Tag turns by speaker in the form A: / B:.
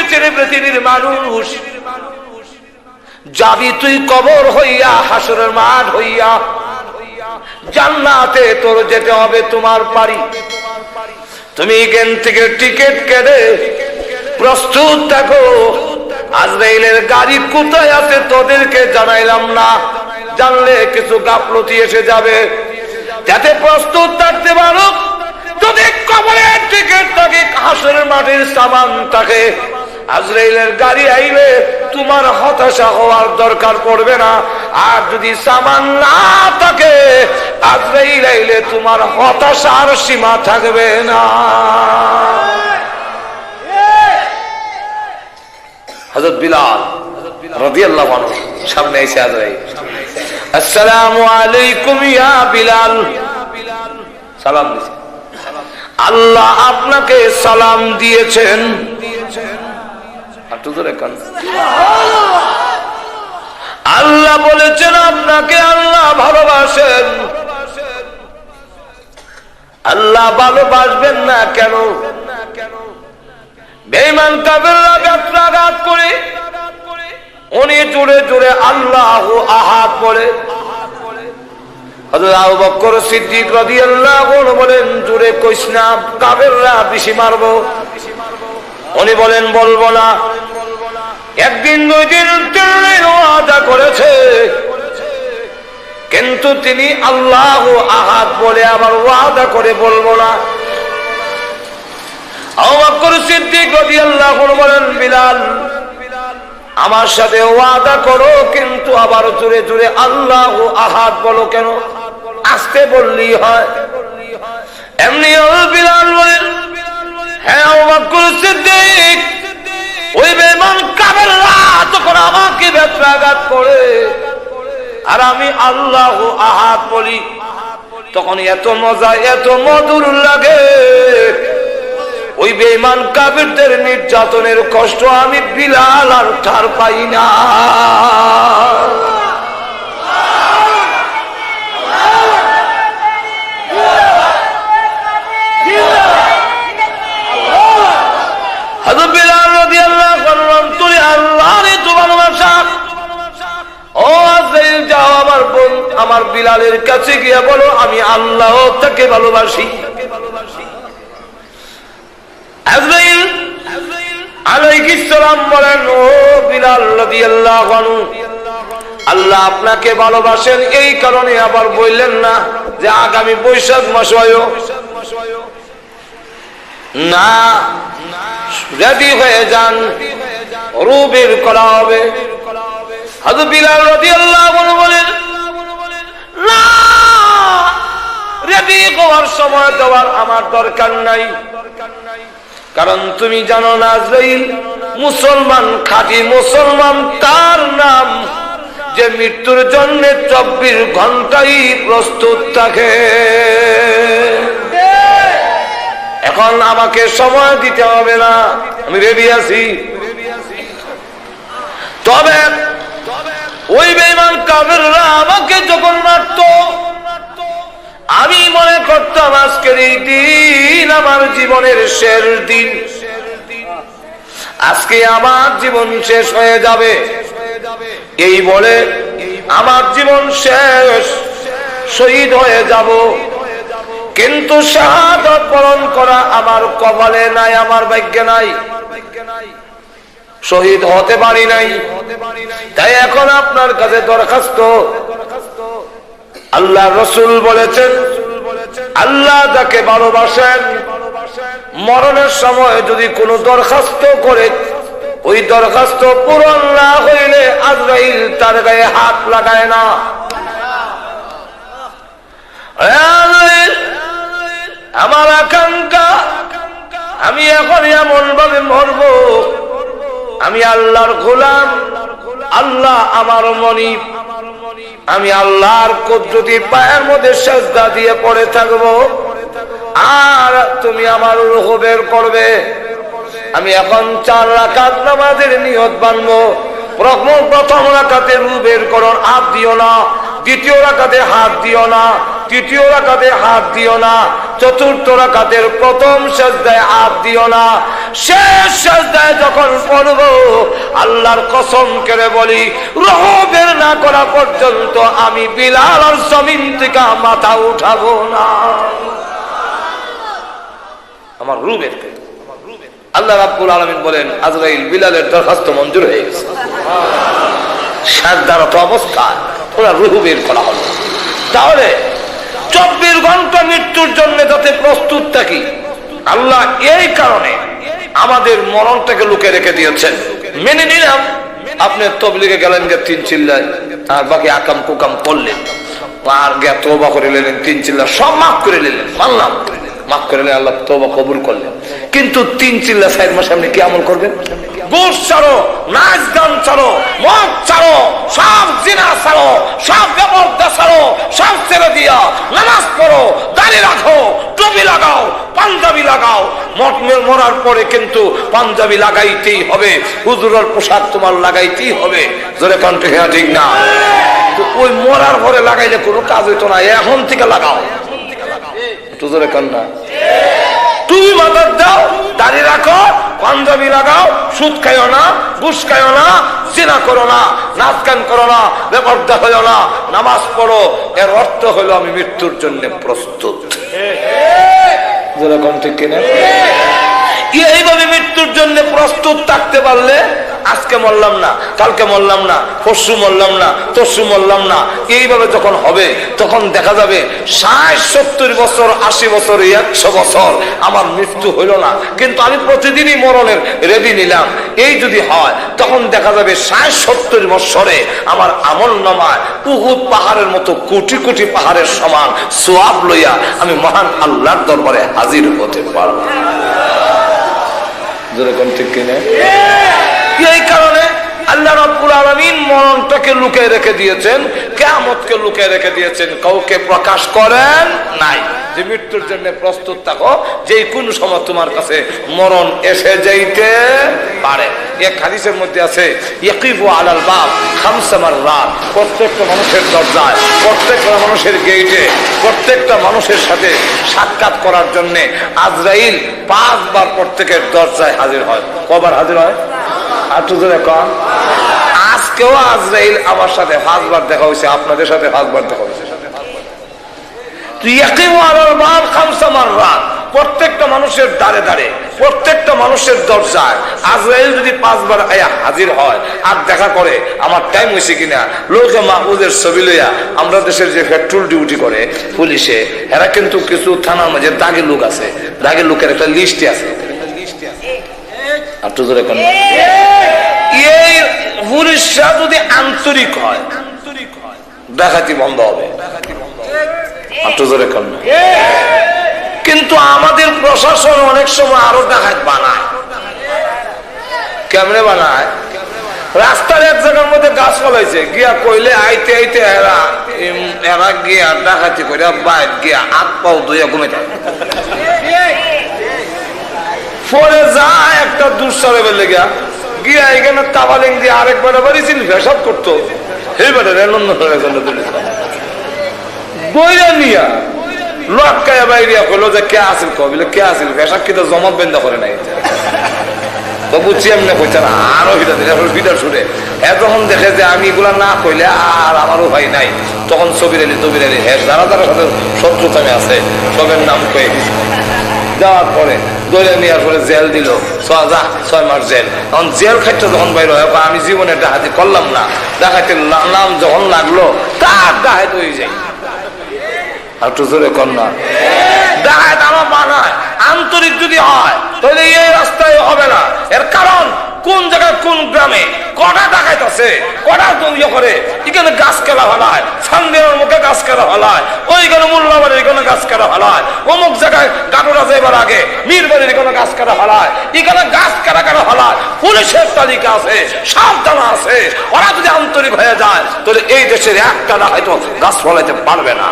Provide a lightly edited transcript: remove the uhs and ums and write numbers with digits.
A: দিয়েছে রে পৃথিবীর মানুষ, যাবি তুই কবর হইয়া, হাসরের মাঠ হইয়া, জান্নাতে তোর যেতে হবে তোমার পারি। তুমি এখান থেকে টিকিট কেটে প্রস্তুত থাকো। আজরাইলের গাড়ি কোথায় আছে তোদেরকে জানাইলাম না, জানলে কিছু গাফলতি এসে যাবে, যাতে প্রস্তুত থাকতে পারো। যদি কবরের টিকিট থাকে, হাসরের মাটির সামান থাকে, আজরাইলের গাড়ি আইলে তোমার হতাশা হওয়ার দরকার পড়বে না। আর যদি সামান না থাকে, আজরাইল আইলে তোমার হতাশার সীমা থাকবে না। হযরত বিলাল রাদিয়াল্লাহু আনহু সামনে এসে আজরাইল, আসসালামু আলাইকুম ইয়া বিলাল, সালাম দিয়েছে। আল্লাহ আপনাকে সালাম দিয়েছেন। আল্লাহ বলেছেন আপনাকে আল্লাহ ভালোবাসেন। আল্লাহ ভালোবাসবেন না কেন? বেঈমান কাফেররা ব্যত্রাঘাত করে উনি জোরে জোরে আল্লাহু আহাদ বলে। হযরত আবু বকর সিদ্দিক রাদিয়াল্লাহু আনহু বলেন, জোরে কইস না, কাফেররা বেশি মারবো। উনি বলেন, বলবো না। একদিন দুই দিন ওয়াদা করেছে, কিন্তু তিনি আল্লাহু আহাদ বলে আবার ওয়াদা করে বলবো না। আবু বকর সিদ্দিক রাদিয়াল্লাহু আনহু বলেন, বিলাল আমার সাথে ওয়াদা করো, কিন্তু আবার জোরে জোরে আল্লাহু আহাদ বলো কেন? আস্তে বললেই হয়। এমনি বিলাল বলেন, হ্যাঁ আবু বকর সিদ্দিক, ওই বেঈমান কাফেররা যখন আমাকে ব্যত্রাঘাত করে আর আমি আল্লাহু আহাদ বলি, তখন এত মজা, এত মধুর লাগে। ওই বেঈমান কাফেরদের নির্যাতনের কষ্ট আমি বিলাল আর ঠার পাই না। হযরত বিলাল রাদিয়াল্লাহু আনহু, তুমি আল্লাহরে তো ভালোবাসা। ও আজরাইল, যাও আমার বোন আমার বিলালের কাছে গিয়ে বলো আমি আল্লাহ তাকে ভালোবাসি। আজরাইল আলাইহিস সালাম বলেন, ও বিলাল রাদিয়াল্লাহু আনহু, আল্লাহ আপনাকে ভালোবাসেন, এই কারণে আবার বললেন না যে আগামী বৈশাখ মাস হয় না, রেডি হয়ে যান, রূহ বের করা হবে। হযরত বিলাল রাদিয়াল্লাহু আনহু বলেন, না, রেডি হওয়ার সময় দেওয়ার আমার দরকার নাই, কারণ তুমি জানো না আজরাইল মুসলমান, খাঁটি মুসলমান তার নাম যে মৃত্যুর জন্য 24 ঘন্টাই প্রস্তুত থাকে। এখন আমাকে সময় দিতে হবে না, আমি রেডি আছি। তবে ওই বেঈমান কাফেররা আমাকে যখন মারত, আমি মনে করতাম আজকের এই দিন আমার জীবনের শেষ দিন, আজকে আমার জীবন শেষ হয়ে যাবে। এই বলে আমার জীবন শেষ, শহীদ হয়ে যাব। কিন্তু শাহাদাত বরণ করা আমার কপালে নাই, আমার ভাগ্যে নাই, শহীদ হতে পারি নাই। তাই এখন আপনার কাছে দরখাস্ত, আল্লাহ রাসূল বলেছেন আল্লাহ যাকে ভালোবাসেন মরণের সময় যদি কোনো দরখাস্ত করে, ওই দরখাস্ত পূরণ না হইলে আজরাইল তার গায়ে হাত লাগায় না। আমার আকাঙ্ক্ষা, আমি এখন এমন ভাবে মরব, আমি আল্লাহর গোলাম, আল্লাহ আমার মনিব, আমি আল্লাহর কুদরতি পায়ের মধ্যে সিজদা দিয়ে পড়ে থাকবো, আর তুমি আমার রূহ বের করবে। আমি এখন 4 রাকাত নামাজের নিয়ত বানবো। প্রথম রাকাতে রূহ বের করো, হাত দিও না। দ্বিতীয় রাকাতে হাত দিও না। তৃতীয় রাকাতে হাত দিও না। চতুর্থ রাকাতের প্রথম সিজদায় হাত দিও না, শেষ সিজদায় যখন পড়ব আল্লাহর কসম করে বলি রূহ বের না করা পর্যন্ত আমি বিলাল আর জমিন থেকে মাথা উঠাবো না। আমার রূহ বের করে আল্লাহ রাব্বুল আলামিন বলেন আজরাইল বিলালের দরখাস্ত মঞ্জুর হয়ে গেছে। সাজদারত অবস্থায় ওরা রূহ বের করা হলো। তাহলে 24 ঘন্টা মৃত্যুর জন্য যাতে প্রস্তুত থাকি, আল্লাহ এই কারণে আমাদের মরণটাকে লুকে রেখে দিয়েছেন। মেনে নিলাম আপনি তবলিগে গেলেন গে 3 চিল্লায়, আর বাকি আকাম কুকাম করলেন, আর গে তওবা করে নিলেন 3 চিল্লা, সব মাফ করে নিলেন, মানলাম মাফ করে নিলেন, আল্লাহ তওবা কবুল করলেন। কিন্তু 3 চিল্লা 4 মাসে আপনি কি আমল করবেন? গোশ ছাড়ো, নাচ গান ছাড়ো, মদ ছাড়ো, সব জিনা ছাড়ো, সব বেপরদা ছাড়ো, সব ছেড়ে দিয়া নামাজ পড়ো, দাড়ি রাখো, টুপি লাগাও, পাঞ্জাবি লাগাও। মরার পরে কিন্তু পাঞ্জাবি লাগাইতেই হবে, হুজুরের পোশাক তোমার লাগাইতেই হবে। জোরে কণ্ঠে হ্যাঁ ঠিক না? ওই মরার পরে লাগাইলে কোনো কাজ হইতো না, এখন থেকে লাগাও। একটু জোরে কন্যা, তুমি মাথার দাও, দাড়ি রাখো, পাঞ্জাবি লাগাও, সুদ খাইও না, ঘুষ খাইও না, জিনা করো না, নাচ গান করো না, বেপরদা হইও না, নামাজ পড়ো। এর অর্থ হলো আমি মৃত্যুর জন্য প্রস্তুত। যেরকম ঠিক কিনা? এইভাবে মৃত্যুর জন্য প্রস্তুত থাকতে পারলে আজকে মরলাম না, কালকে মরলাম না, পরশু মরলাম না, তরশু মরলাম না, এইভাবে যখন হবে তখন দেখা যাবে 60-70 বছর, 80 বছর, 100 বছর আমার মৃত্যু হইল না, কিন্তু আমি প্রতিদিনই মরণের রেডি নিলাম। এই যদি হয় তখন দেখা যাবে 60-70 বছরে আমার আমল নামায় উহুদ পাহাড়ের মতো কোটি কোটি পাহাড়ের সমান সওয়াব লইয়া আমি মহান আল্লাহর দরবারে হাজির হতে পারব। যেরকম ঠিক কিনা? এই কারণে আল্লাহ রাব্বুল আলামিন মরণটাকে লুকিয়ে রেখে দিয়েছেন, কিয়ামতকে লুকিয়ে রেখে দিয়েছেন, কাউকে প্রকাশ করেন নাই যে মৃত্যুর জন্য প্রস্তুত থাকো, যে কোন সময় তোমার কাছে মরণ এসে যাইতে পারে। এক হাদিসের মধ্যে আছে ইয়াকিফু আলাল বাব 5 মাররাত, প্রত্যেকটা মানুষের দরজায়, প্রত্যেকটা মানুষের গেটে, প্রত্যেকটা মানুষের সাথে সাক্ষাৎ করার জন্য আজরাইল 5 বার প্রত্যেকের দরজায় হাজির হয়। কবার হাজির হয়? আজকেও আজরাইল আমার সাথে 5 বার দেখা হয়েছে, আপনাদের সাথে 5 বার দেখা হয়েছে। প্রত্যেকটা মানুষের দ্বারে দ্বারে, প্রত্যেকটা মানুষের দরজায় আজরাইল যদি 5 বার হাজির হয় আর দেখা করে আমার টাইম হয়েছে কিনা, লোকে মাহফুজের ছবি লইয়া আমরা দেশের যে পেট্রোল ডিউটি করে পুলিশে, এরা কিন্তু কিছু থানার মাঝে দাগি লোক আছে, দাগি লোকের একটা লিস্ট আছে। এই পুলিশরা যদি আন্তরিক হয় ডাকাতি বন্ধ হবে। কিন্তু আমাদের প্রশাসন অনেক সময় আরো ডাকাত বানায়। কেমনে বানায়? রাস্তার এক জায়গার মধ্যে গাছ ফলাইছে, গিয়া কইলে আইতে আইতে এরা গিয়া ডাকাতি করে বাইর গিয়া 8 পাও ধুইয়া ঘুমে থাকে। পরে যায় একটা দুঃসারে বেলে গিয়া এখানে তাবালিং দিয়ে আরেকবার বাড়িছিল ভেসাব করতো, এই বেটা বইরা নিয়া লটকায়া বাইরিয়া কইলো যে কে আসিল, কবিলে কে আসিল, ভেসাব কিন্তু জমা বেন্দা করে নাই। তো বুঝছি এমনি কইছে না, আরো ভিটা দিলে ভিটা ছুটে। যখন দেখে যে আমি এগুলা না কইলে আর আমারও ভাই নাই, তখন ছবির আলী তবির আলী হ্যাঁ যারা যারা সাথে শত্রুতামে আছে সবের নাম কয়ে যাওয়ার পরে দলে নেওয়ার পরে জেল দিল, 6 মাস জেল। তখন জেল খাইতে যখন বাইর হয়, আমি জীবনে ডাকাতি করলাম না, ডাকাতি নাম যখন লাগলো তার ডাকাত হয়ে যায়। আর তো জোরে কন্যা ডাকাত আমার বানায় আন্তরিক যদি হয় তাহলে এই রাস্তায় হবে না। এর কারণ কোন জায়গায় কোন গ্রামে কটা ডাকাত আছে, কটা ইয়ে করে, এখানে গাছ কেলা হলায়, সান্দের মুখে গাছ কেলা হলায়, ওইখানে মোল্লাবাড়ির এখানে গাছ কেলা হলায়, অমুক জায়গায় গাটুরা যাইবার আগে মীরবাড়ির এখানে গাছ কেলা হলায়, এখানে গাছ কেলা কেলা হলায়। পুলিশের তালিকা আছে, সাবধান আছে। ওরা যদি আন্তরিক হয়ে যায় তাহলে এই দেশের একটা না হয়তো গাছ ফলাইতে পারবে না।